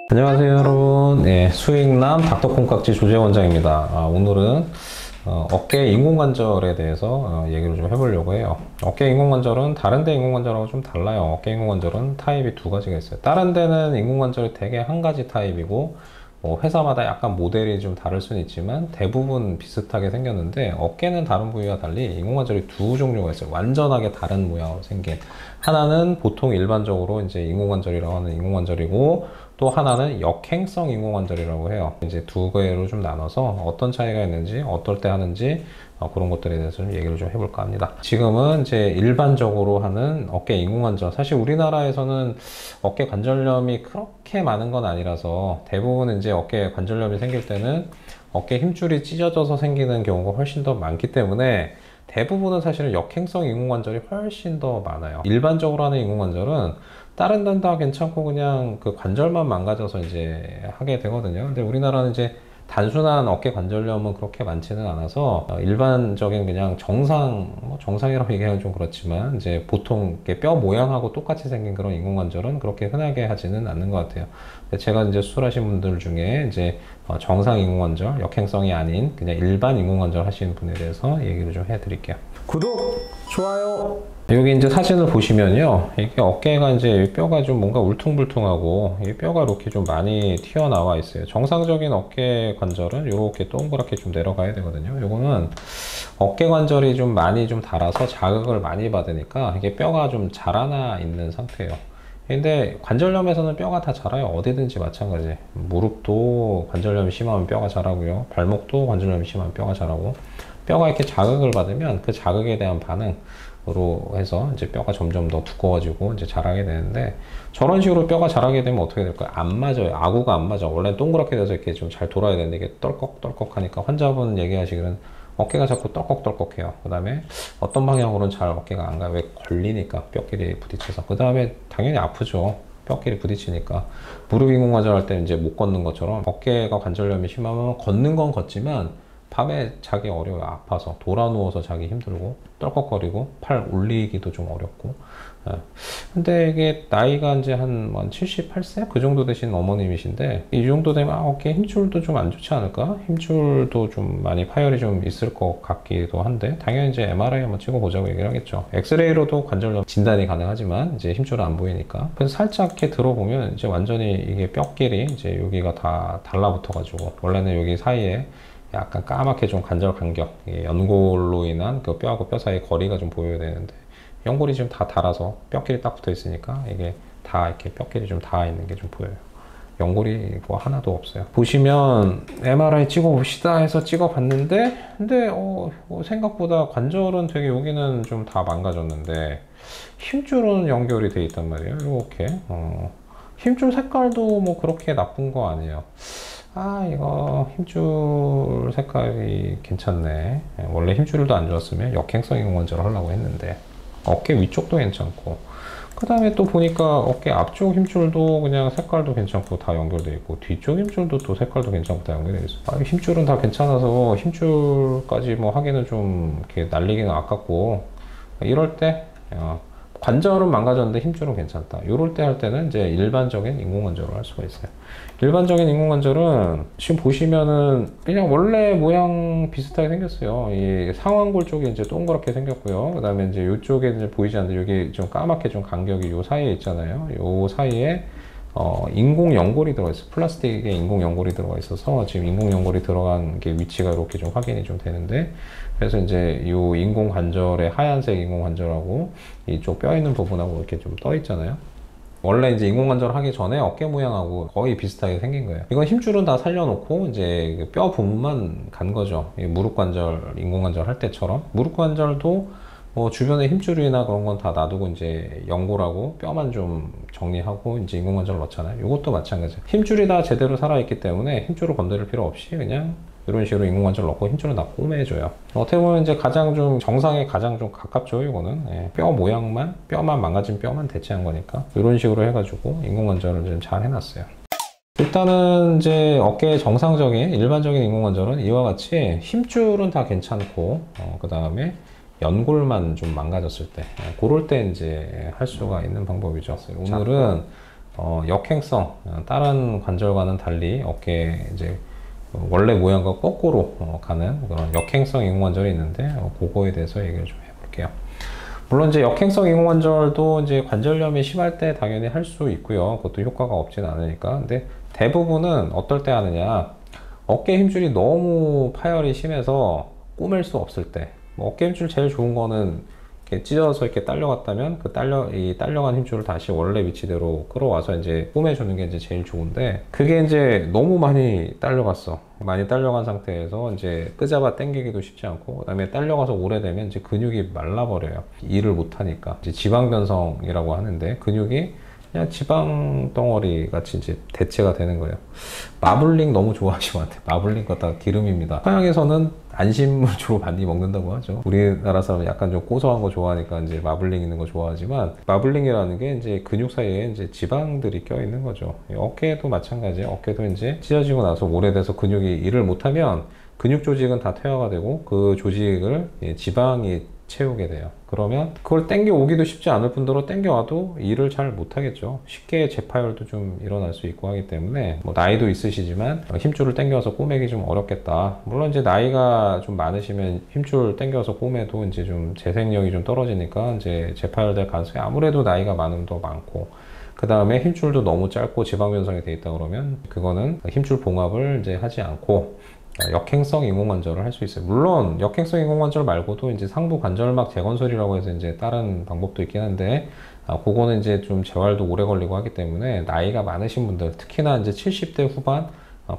안녕하세요 여러분. 수익남 닥터콩깍지 조재 원장입니다. 오늘은 어깨 인공관절에 대해서 얘기를 좀 해보려고 해요. 어깨 인공관절은 다른 데 인공관절하고 좀 달라요. 어깨 인공관절은 타입이 두 가지가 있어요. 다른 데는 인공관절이 되게 한 가지 타입이고 회사마다 약간 모델이 좀 다를 수는 있지만 대부분 비슷하게 생겼는데, 어깨는 다른 부위와 달리 인공관절이 두 종류가 있어요. 완전하게 다른 모양으로 생긴. 하나는 보통 일반적으로 이제 인공관절이라고 하는 인공관절이고, 또 하나는 역행성 인공관절이라고 해요. 이제 두 개로 좀 나눠서 어떤 차이가 있는지, 어떨 때 하는지, 그런 것들에 대해서 좀 얘기를 좀 해볼까 합니다. 지금은 이제 일반적으로 하는 어깨 인공관절, 사실 우리나라에서는 어깨 관절염이 그렇게 많은 건 아니라서, 대부분 이제 어깨 관절염이 생길 때는 어깨 힘줄이 찢어져서 생기는 경우가 훨씬 더 많기 때문에, 대부분은 사실은 역행성 인공관절이 훨씬 더 많아요. 일반적으로 하는 인공관절은 다른 데는 다 괜찮고 그냥 그 관절만 망가져서 이제 하게 되거든요. 근데 우리나라는 이제 단순한 어깨 관절염은 그렇게 많지는 않아서, 일반적인 그냥 정상이라고 얘기하면 좀 그렇지만, 이제 보통 이렇게 뼈 모양하고 똑같이 생긴 그런 인공관절은 그렇게 흔하게 하지는 않는 것 같아요. 제가 이제 수술하신 분들 중에 이제 정상 인공관절, 역행성이 아닌 그냥 일반 인공관절 하시는 분에 대해서 얘기를 좀 해드릴게요. 구독, 좋아요. 여기 이제 사진을 보시면요, 이게 어깨가 이제 뼈가 좀 뭔가 울퉁불퉁하고, 이 뼈가 이렇게 좀 많이 튀어나와 있어요. 정상적인 어깨 관절은 이렇게 동그랗게 좀 내려가야 되거든요. 요거는 어깨 관절이 좀 많이 좀 닳아서 자극을 많이 받으니까 이게 뼈가 좀 자라나 있는 상태예요. 근데 관절염에서는 뼈가 다 자라요. 어디든지 마찬가지. 무릎도 관절염이 심하면 뼈가 자라고요. 발목도 관절염이 심하면 뼈가 자라고. 뼈가 이렇게 자극을 받으면 그 자극에 대한 반응으로 해서 이제 뼈가 점점 더 두꺼워지고 이제 자라게 되는데, 저런 식으로 뼈가 자라게 되면 어떻게 될까요? 안 맞아요. 아구가 안 맞아. 원래 동그랗게 돼서 이렇게 좀 잘 돌아야 되는데, 이게 떨꺽떨꺽 하니까 환자분 얘기하시기는 어깨가 자꾸 떨꺽떨꺽해요. 그 다음에 어떤 방향으로는 잘 어깨가 안 가요. 왜? 걸리니까, 뼈끼리 부딪혀서. 그 다음에 당연히 아프죠. 뼈끼리 부딪히니까. 무릎 인공관절 할 때는 이제 못 걷는 것처럼, 어깨가 관절염이 심하면 걷는 건 걷지만 밤에 자기 어려워요. 아파서 돌아 누워서 자기 힘들고, 떨꺽거리고, 팔 올리기도 좀 어렵고. 근데 이게 나이가 이제 한 78세 그 정도 되신 어머님이신데, 이 정도 되면 어깨 힘줄도 좀 안 좋지 않을까? 힘줄도 좀 많이 파열이 좀 있을 것 같기도 한데, 당연히 이제 MRI 한번 찍어보자고 얘기를 하겠죠. 엑스레이로도 관절염 진단이 가능하지만 이제 힘줄은 안 보이니까. 그래서 살짝 이렇게 들어보면 이제 완전히 이게 뼈끼리 이제 여기가 다 달라붙어가지고, 원래는 여기 사이에 약간 까맣게 좀 관절 간격, 연골로 인한 그 뼈하고 뼈 사이 거리가 좀 보여야 되는데, 연골이 지금 다 닳아서 뼈끼리 딱 붙어 있으니까 이게 다 이렇게 뼈끼리 좀 닿아 있는 게 좀 보여요. 연골이 뭐 하나도 없어요. 보시면 MRI 찍어봅시다 해서 찍어봤는데, 근데 생각보다 관절은 되게 여기는 좀 다 망가졌는데 힘줄은 연결이 돼 있단 말이에요. 이렇게 힘줄 색깔도 뭐 그렇게 나쁜 거 아니에요. 이거 힘줄 색깔이 괜찮네. 원래 힘줄도 안 좋았으면 역행성 인공관절을 하려고 했는데, 어깨 위쪽도 괜찮고, 그 다음에 또 보니까 어깨 앞쪽 힘줄도 그냥 색깔도 괜찮고 다 연결되어 있고, 뒤쪽 힘줄도 또 색깔도 괜찮고 다 연결되어 있어요. 힘줄은 다 괜찮아서 힘줄까지 뭐 하기는 좀 이렇게 날리기는 아깝고, 이럴 때 관절은 망가졌는데 힘줄은 괜찮다. 이럴 때 할 때는 이제 일반적인 인공관절을 할 수가 있어요. 일반적인 인공관절은 지금 보시면은 그냥 원래 모양 비슷하게 생겼어요. 이 상완골 쪽이 이제 동그랗게 생겼고요. 그 다음에 이제 이쪽에 이제 보이지 않는데, 여기 좀 까맣게 좀 간격이 요 사이에 있잖아요. 요 사이에 인공 연골이 들어가 있어요. 플라스틱에 인공 연골이 들어가 있어서 지금 인공 연골이 들어간 게 위치가 이렇게 좀 확인이 좀 되는데, 그래서 이제 이 인공 관절의 하얀색 인공 관절하고 이쪽 뼈 있는 부분하고 이렇게 좀 떠 있잖아요. 원래 이제 인공관절 하기 전에 어깨 모양하고 거의 비슷하게 생긴 거예요. 이건 힘줄은 다 살려놓고 이제 뼈 부분만 간 거죠. 무릎 관절, 인공관절 할 때처럼. 무릎 관절도 뭐 주변에 힘줄이나 그런 건 다 놔두고 이제 연골하고 뼈만 좀 정리하고 이제 인공관절 넣잖아요. 이것도 마찬가지예요. 힘줄이 다 제대로 살아있기 때문에 힘줄을 건드릴 필요 없이 그냥 이런 식으로 인공관절 넣고 힘줄을 다 꼬매줘요. 어떻게 보면 이제 가장 좀 정상에 가장 좀 가깝죠. 이거는 뼈 모양만, 뼈만 망가진 뼈만 대체한 거니까 이런 식으로 해가지고 인공관절을 좀 잘 해놨어요. 일단은 이제 어깨의 정상적인 일반적인 인공관절은 이와 같이 힘줄은 다 괜찮고, 그 다음에 연골만 좀 망가졌을 때, 그럴 때 이제 할 수가 있는 방법이죠. 오늘은 역행성, 다른 관절과는 달리 어깨 이제 원래 모양과 거꾸로 가는 그런 역행성 인공관절이 있는데 그거에 대해서 얘기를 좀 해볼게요. 물론 이제 역행성 인공관절도 이제 관절염이 심할 때 당연히 할 수 있고요. 그것도 효과가 없진 않으니까. 근데 대부분은 어떨 때 하느냐? 어깨 힘줄이 너무 파열이 심해서 꼬맬 수 없을 때. 뭐 어깨 힘줄 제일 좋은 거는 이렇게 찢어서 이렇게 딸려갔다면 그 딸려간 힘줄을 다시 원래 위치대로 끌어와서 이제 꼬매주는 게 이제 제일 좋은데, 그게 이제 너무 많이 딸려갔어. 많이 딸려간 상태에서 이제 끄잡아 당기기도 쉽지 않고, 그 다음에 딸려가서 오래되면 이제 근육이 말라버려요. 일을 못하니까. 이제 지방변성이라고 하는데, 근육이 그냥 지방 덩어리 같이 이제 대체가 되는 거예요. 마블링 너무 좋아하시면 안 돼요. 마블링 거 다 기름입니다. 서양에서는 안심을 주로 많이 먹는다고 하죠. 우리나라 사람은 약간 좀 고소한 거 좋아하니까 이제 마블링 있는 거 좋아하지만, 마블링이라는 게 이제 근육 사이에 이제 지방들이 껴 있는 거죠. 어깨도 마찬가지예요. 어깨도 이제 찢어지고 나서 오래돼서 근육이 일을 못하면 근육 조직은 다 퇴화가 되고 그 조직을 지방이 채우게 돼요. 그러면 그걸 땡겨 오기도 쉽지 않을 뿐더러 땡겨 와도 일을 잘 못하겠죠. 쉽게 재파열도 좀 일어날 수 있고 하기 때문에, 뭐 나이도 있으시지만 힘줄을 땡겨서 꼬매기 좀 어렵겠다. 물론 이제 나이가 좀 많으시면 힘줄 땡겨서 꼬매도 이제 좀 재생력이 좀 떨어지니까 이제 재파열될 가능성이 아무래도 나이가 많으면 더 많고, 그 다음에 힘줄도 너무 짧고 지방 변성이 돼 있다 그러면 그거는 힘줄 봉합을 이제 하지 않고 역행성 인공관절을 할 수 있어요. 물론 역행성 인공관절 말고도 이제 상부 관절막 재건술이라고 해서 이제 다른 방법도 있긴 한데, 그거는 이제 좀 재활도 오래 걸리고 하기 때문에 나이가 많으신 분들, 특히나 이제 70대 후반,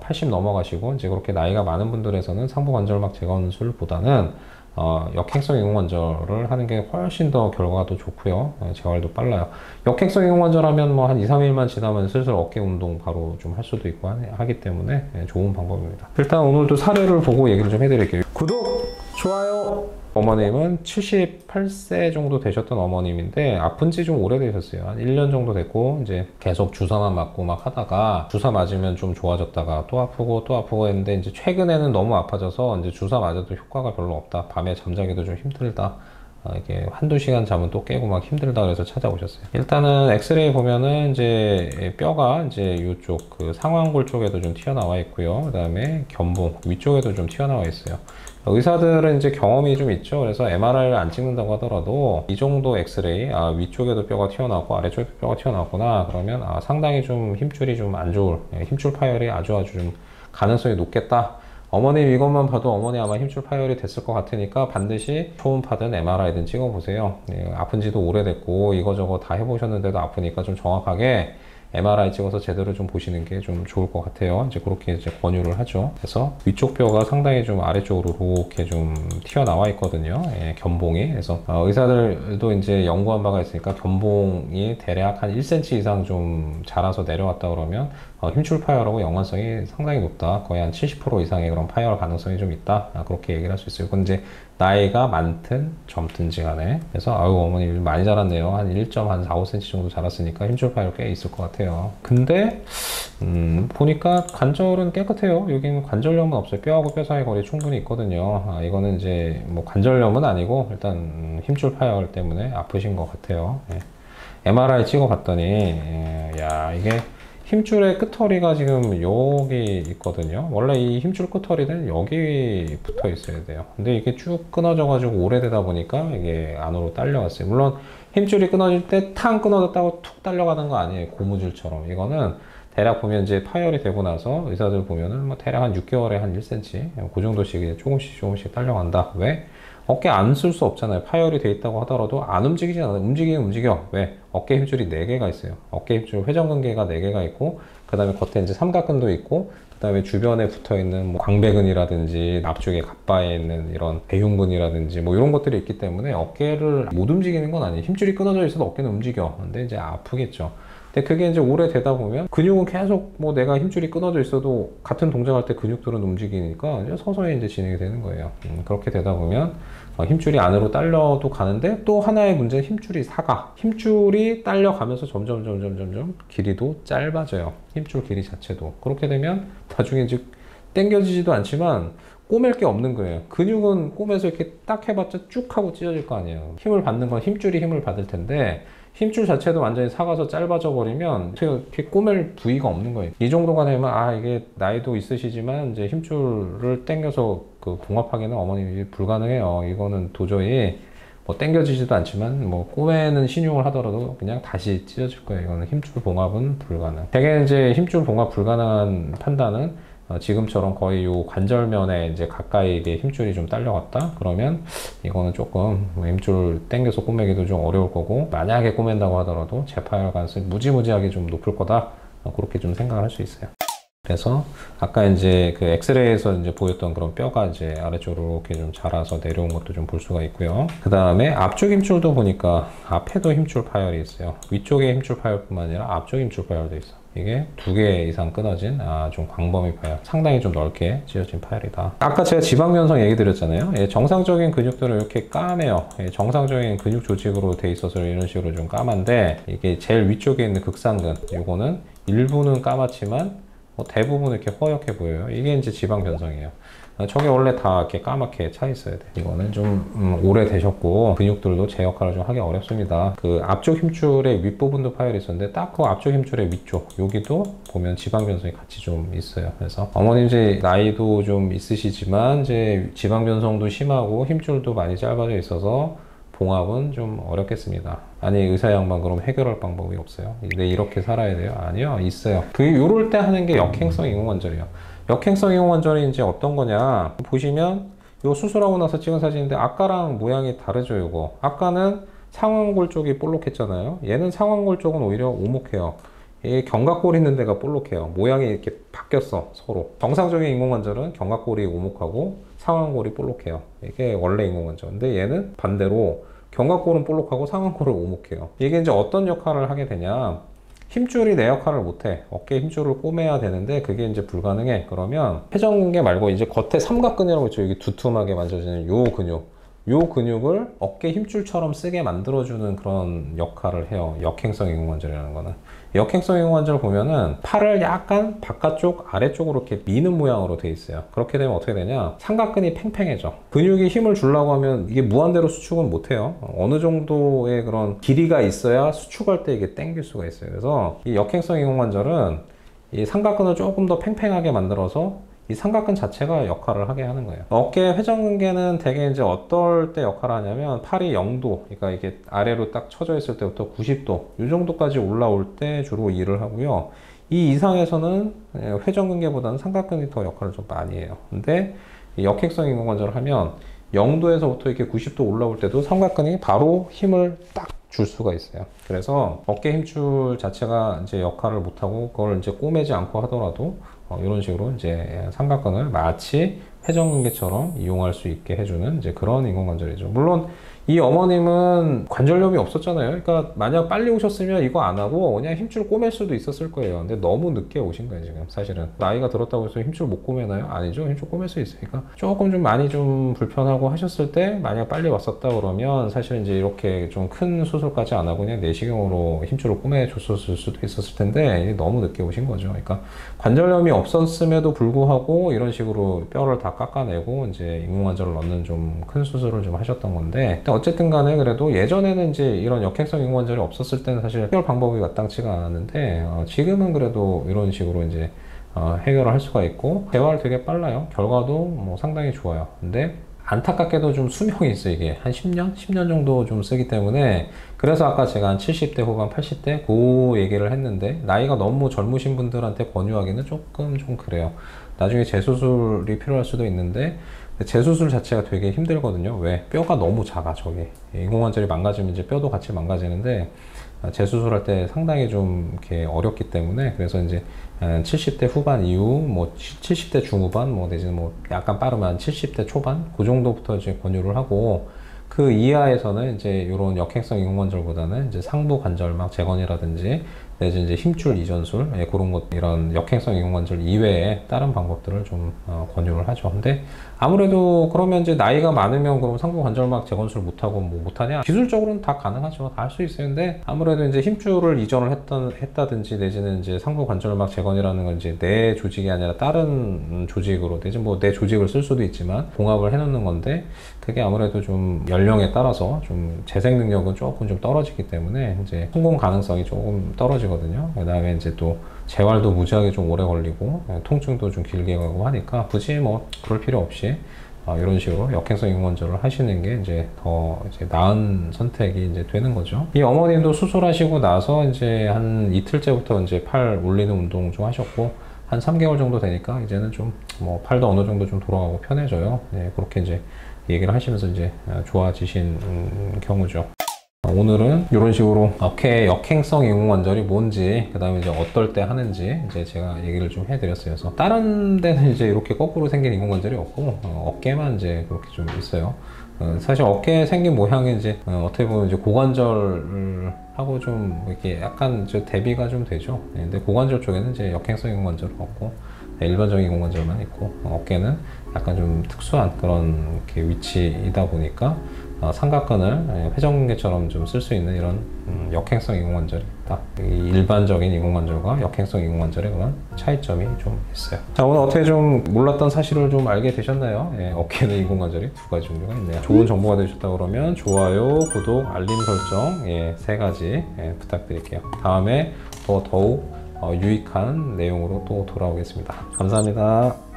80 넘어가시고 이제 그렇게 나이가 많은 분들에서는 상부 관절막 재건술보다는 역행성 인공관절을 하는 게 훨씬 더 결과도 좋고요. 재활도 빨라요. 역행성 인공관절 하면 뭐 한 2, 3일만 지나면 슬슬 어깨 운동 바로 좀 할 수도 있고 하기 때문에 좋은 방법입니다. 일단 오늘도 사례를 보고 얘기를 좀 해드릴게요. 구독, 좋아요. 어머님은 78세 정도 되셨던 어머님인데 아픈 지 좀 오래되셨어요. 한 1년 정도 됐고 이제 계속 주사만 맞고 막 하다가, 주사 맞으면 좀 좋아졌다가 또 아프고 했는데 이제 최근에는 너무 아파져서 이제 주사 맞아도 효과가 별로 없다. 밤에 잠자기도 좀 힘들다. 이게 한두 시간 자면 또 깨고 막 힘들다 그래서 찾아오셨어요. 일단은 엑스레이 보면은 이제 뼈가 이제 이쪽 그 상완골 쪽에도 좀 튀어나와 있고요. 그 다음에 견봉 위쪽에도 좀 튀어나와 있어요. 의사들은 이제 경험이 좀 있죠. 그래서 MRI를 안 찍는다고 하더라도 이 정도 엑스레이, 위쪽에도 뼈가 튀어나왔고 아래쪽에도 뼈가 튀어나왔구나 그러면 상당히 좀 힘줄이 좀 안 좋을, 힘줄 파열이 아주 좀 가능성이 높겠다. 어머님 이것만 봐도 어머니 아마 힘줄 파열이 됐을 것 같으니까 반드시 초음파든 MRI든 찍어보세요. 아픈 지도 오래됐고 이거저거 다 해보셨는데도 아프니까 좀 정확하게 MRI 찍어서 제대로 좀 보시는 게 좀 좋을 것 같아요. 이제 그렇게 이제 권유를 하죠. 그래서 위쪽 뼈가 상당히 좀 아래쪽으로 이렇게 좀 튀어나와 있거든요. 견봉이. 그래서 의사들도 이제 연구한 바가 있으니까 견봉이 대략 한 1cm 이상 좀 자라서 내려왔다 그러면 힘줄 파열하고 연관성이 상당히 높다. 거의 한 70% 이상의 그런 파열 가능성이 좀 있다. 그렇게 얘기를 할 수 있어요. 그건 이제 나이가 많든 젊든지 간에. 그래서 아유 어머니 많이 자랐네요. 한 1.4, 5cm 정도 자랐으니까 힘줄 파열 꽤 있을 것 같아요. 근데 보니까 관절은 깨끗해요. 여기는 관절염은 없어요. 뼈하고 뼈 사이 거리 충분히 있거든요. 이거는 이제 뭐 관절염은 아니고 일단 힘줄 파열 때문에 아프신 것 같아요. MRI 찍어 봤더니 야 이게 힘줄의 끝허리가 지금 여기 있거든요. 원래 이 힘줄 끝허리는 여기 붙어 있어야 돼요. 근데 이게 쭉 끊어져 가지고 오래되다 보니까 이게 안으로 딸려왔어요. 물론 힘줄이 끊어질 때 탕 끊어졌다고 툭 딸려가는 거 아니에요. 고무줄처럼. 이거는 대략 보면 이제 파열이 되고 나서 의사들 보면은 뭐 대략 한 6개월에 한 1cm 그 정도씩 조금씩 딸려간다. 왜? 어깨 안 쓸 수 없잖아요. 파열이 돼 있다고 하더라도 안 움직이지 않아요. 움직이긴 움직여. 왜? 어깨 힘줄이 4개가 있어요. 어깨 힘줄 회전근개가 4개가 있고, 그 다음에 겉에 이제 삼각근도 있고, 그 다음에 주변에 붙어 있는 뭐 광배근이라든지 앞쪽에 갑바에 있는 이런 배흉근이라든지 뭐 이런 것들이 있기 때문에 어깨를 못 움직이는 건 아니에요. 힘줄이 끊어져 있어도 어깨는 움직여. 근데 이제 아프겠죠. 근데 그게 이제 오래 되다 보면 근육은 계속 뭐 내가 힘줄이 끊어져 있어도 같은 동작할 때 근육들은 움직이니까 이제 서서히 이제 진행이 되는 거예요. 그렇게 되다 보면 힘줄이 안으로 딸려도 가는데, 또 하나의 문제는 힘줄이 사가. 힘줄이 딸려가면서 점점 길이도 짧아져요. 힘줄 길이 자체도. 그렇게 되면 나중에 이제 당겨지지도 않지만 꼬맬 게 없는 거예요. 근육은 꼬매서 이렇게 딱 해봤자 쭉 하고 찢어질 거 아니에요. 힘을 받는 건 힘줄이 힘을 받을 텐데 힘줄 자체도 완전히 삭아서 짧아져 버리면 이렇게 꼬맬 부위가 없는 거예요. 이 정도가 되면 아 이게 나이도 있으시지만 이제 힘줄을 당겨서 그 봉합하기는 어머님이 불가능해요. 이거는 도저히 뭐 당겨지지도 않지만 뭐 꼬매는 신용을 하더라도 그냥 다시 찢어질 거예요. 이거는 힘줄 봉합은 불가능. 대개 이제 힘줄 봉합 불가능한 판단은 지금처럼 거의 요 관절면에 이제 가까이 이게 힘줄이 좀 딸려갔다 그러면 이거는 조금 힘줄 당겨서 꼬매기도 좀 어려울 거고, 만약에 꼬맨다고 하더라도 재파열 가능성이 무지무지하게 좀 높을 거다, 그렇게 좀 생각을 할 수 있어요. 그래서 아까 이제 그 엑스레이에서 이제 보였던 그런 뼈가 이제 아래쪽으로 이렇게 좀 자라서 내려온 것도 좀 볼 수가 있고요. 그 다음에 앞쪽 힘줄도 보니까 앞에도 힘줄 파열이 있어요. 위쪽에 힘줄 파열뿐만 아니라 앞쪽 힘줄 파열도 있어. 이게 2개 이상 끊어진 좀 광범위 파열, 상당히 좀 넓게 찢어진 파열이다. 아까 제가 지방 변성 얘기 드렸잖아요. 예, 정상적인 근육들은 이렇게 까매요. 예, 정상적인 근육 조직으로 돼 있어서 이런 식으로 좀 까만데, 이게 제일 위쪽에 있는 극상근, 이거는 일부는 까맣지만 대부분 이렇게 허옇게 보여요. 이게 이제 지방 변성이에요. 저게 원래 다 이렇게 까맣게 차 있어야 돼. 이거는 좀 오래 되셨고 근육들도 제 역할을 좀 하기 어렵습니다. 그 앞쪽 힘줄의 윗부분도 파열이 있었는데 딱 그 앞쪽 힘줄의 위쪽 여기도 보면 지방 변성이 같이 좀 있어요. 그래서 어머님 이제 나이도 좀 있으시지만 이제 지방 변성도 심하고 힘줄도 많이 짧아져 있어서 봉합은 좀 어렵겠습니다. 아니 의사 양반 그럼 해결할 방법이 없어요? 근데 이렇게 살아야 돼요? 아니요, 있어요. 요럴 때 하는 게 역행성 인공관절이에요. 역행성 인공관절이 이제 어떤 거냐 보시면, 요 수술하고 나서 찍은 사진인데 아까랑 모양이 다르죠. 요거 아까는 상완골 쪽이 볼록했잖아요. 얘는 상완골 쪽은 오히려 오목해요. 이 견갑골 있는 데가 볼록해요. 모양이 이렇게 바뀌었어. 서로 정상적인 인공관절은 견갑골이 오목하고 상완골이 볼록해요. 이게 원래 인공관절. 근데 얘는 반대로 견갑골은 볼록하고 상완골은 오목해요. 이게 이제 어떤 역할을 하게 되냐, 힘줄이 내 역할을 못해. 어깨에 힘줄을 꼬매야 되는데 그게 이제 불가능해. 그러면 회전근개 말고 이제 겉에 삼각근이라고 있죠. 여기 두툼하게 만져지는 요 근육, 요 근육을 어깨 힘줄처럼 쓰게 만들어주는 그런 역할을 해요. 역행성 인공관절이라는 거는. 역행성 인공관절 보면은 팔을 약간 바깥쪽 아래쪽으로 이렇게 미는 모양으로 돼 있어요. 그렇게 되면 어떻게 되냐, 삼각근이 팽팽해져. 근육이 힘을 주려고 하면 이게 무한대로 수축은 못해요. 어느 정도의 그런 길이가 있어야 수축할 때 이게 당길 수가 있어요. 그래서 이 역행성 인공관절은 이 삼각근을 조금 더 팽팽하게 만들어서 이 삼각근 자체가 역할을 하게 하는 거예요. 어깨 회전근개는 대개 이제 어떨 때 역할을 하냐면, 팔이 0도, 그러니까 이게 아래로 딱 쳐져 있을 때부터 90도, 이 정도까지 올라올 때 주로 일을 하고요. 이 이상에서는 회전근개보다는 삼각근이 더 역할을 좀 많이 해요. 근데 이 역행성 인공관절을 하면 0도에서부터 이렇게 90도 올라올 때도 삼각근이 바로 힘을 딱 줄 수가 있어요. 그래서 어깨 힘줄 자체가 이제 역할을 못하고 그걸 이제 꼬매지 않고 하더라도 이런 식으로 이제 삼각근을 마치 회전근개처럼 이용할 수 있게 해주는 이제 그런 인공관절이죠. 물론 이 어머님은 관절염이 없었잖아요. 그러니까 만약 빨리 오셨으면 이거 안 하고 그냥 힘줄 꼬맬 수도 있었을 거예요. 근데 너무 늦게 오신 거예요. 지금 사실은 나이가 들었다고 해서 힘줄 못 꼬매나요? 아니죠. 힘줄 꼬맬 수 있으니까 조금 좀 많이 좀 불편하고 하셨을 때 만약 빨리 왔었다 그러면 사실 이제 이렇게 좀 큰 수술까지 안 하고 그냥 내시경으로 힘줄을 꼬매 줬을 수도 있었을 텐데 너무 늦게 오신 거죠. 그러니까 관절염이 없었음에도 불구하고 이런 식으로 뼈를 다 깎아내고 이제 인공관절을 넣는 좀 큰 수술을 좀 하셨던 건데, 어쨌든 간에 그래도 예전에는 이제 이런 역행성 인공관절이 없었을 때는 사실 해결 방법이 마땅치가 않았는데 지금은 그래도 이런 식으로 이제 해결을 할 수가 있고 재활 되게 빨라요. 결과도 뭐 상당히 좋아요. 근데 안타깝게도 좀 수명이 있어요. 이게 한 10년? 10년 정도 좀 쓰기 때문에, 그래서 아까 제가 한 70대 후반 80대 그 얘기를 했는데, 나이가 너무 젊으신 분들한테 권유하기는 조금 좀 그래요. 나중에 재수술이 필요할 수도 있는데 재수술 자체가 되게 힘들거든요. 왜? 뼈가 너무 작아. 저게 인공관절이 망가지면 이제 뼈도 같이 망가지는데 재수술할 때 상당히 좀 이렇게 어렵기 때문에, 그래서 이제 70대 후반 이후 뭐 70대 중후반 뭐 내지는 뭐 약간 빠르면 70대 초반 그 정도부터 이제 권유를 하고, 그 이하에서는 이제 이런 역행성 인공관절보다는 이제 상부 관절막 재건이라든지 내지 이제 힘줄 이전술, 그런 것, 이런 역행성 인공관절 이외에 다른 방법들을 좀 권유를 하죠. 근데 아무래도 그러면 이제 나이가 많으면 그럼 상부관절막 재건술 못하고 뭐 못하냐? 기술적으로는 다 가능하죠. 다 할 수 있는데 아무래도 이제 힘줄을 이전을 했다든지 내지는 이제 상부관절막 재건이라는 건 이제 내 조직이 아니라 다른 조직으로, 내지 뭐 내 조직을 쓸 수도 있지만 봉합을 해놓는 건데, 그게 아무래도 좀 연령에 따라서 좀 재생 능력은 조금 좀 떨어지기 때문에 이제 성공 가능성이 조금 떨어지거든요. 그 다음에 이제 또 재활도 무지하게 좀 오래 걸리고 통증도 좀 길게 가고 하니까 굳이 뭐 그럴 필요 없이 이런 식으로 역행성 인공관절을 하시는 게 이제 더 이제 나은 선택이 이제 되는 거죠. 이 어머님도 수술하시고 나서 이제 한 이틀째부터 이제 팔 올리는 운동 좀 하셨고, 한 3개월 정도 되니까 이제는 좀 뭐 팔도 어느 정도 좀 돌아가고 편해져요. 네, 그렇게 이제 얘기를 하시면서 이제 좋아지신 경우죠. 오늘은 이런 식으로 어깨 역행성 인공관절이 뭔지, 그 다음에 이제 어떨 때 하는지 이제 제가 얘기를 좀 해드렸어요. 그래서 다른 데는 이제 이렇게 거꾸로 생긴 인공관절이 없고 어깨만 이제 그렇게 좀 있어요. 사실 어깨에 생긴 모양이 이제 어떻게 보면 이제 고관절 하고 좀 이렇게 약간 저 대비가 좀 되죠. 근데 고관절 쪽에는 이제 역행성 인공관절은 없고 일반적인 인공관절만 있고, 어깨는 약간 좀 특수한 그런 이렇게 위치이다 보니까 삼각근을 회전근개처럼 좀 쓸 수 있는 이런 역행성 인공관절이 있다. 일반적인 인공관절과 역행성 인공관절의 그런 차이점이 좀 있어요. 자, 오늘 어떻게 좀 몰랐던 사실을 좀 알게 되셨나요? 예, 어깨는 인공관절이 두 가지 종류가 있네요. 좋은 정보가 되셨다 그러면 좋아요, 구독, 알림 설정, 세 가지 부탁드릴게요. 다음에 또 더욱 유익한 내용으로 또 돌아오겠습니다. 감사합니다.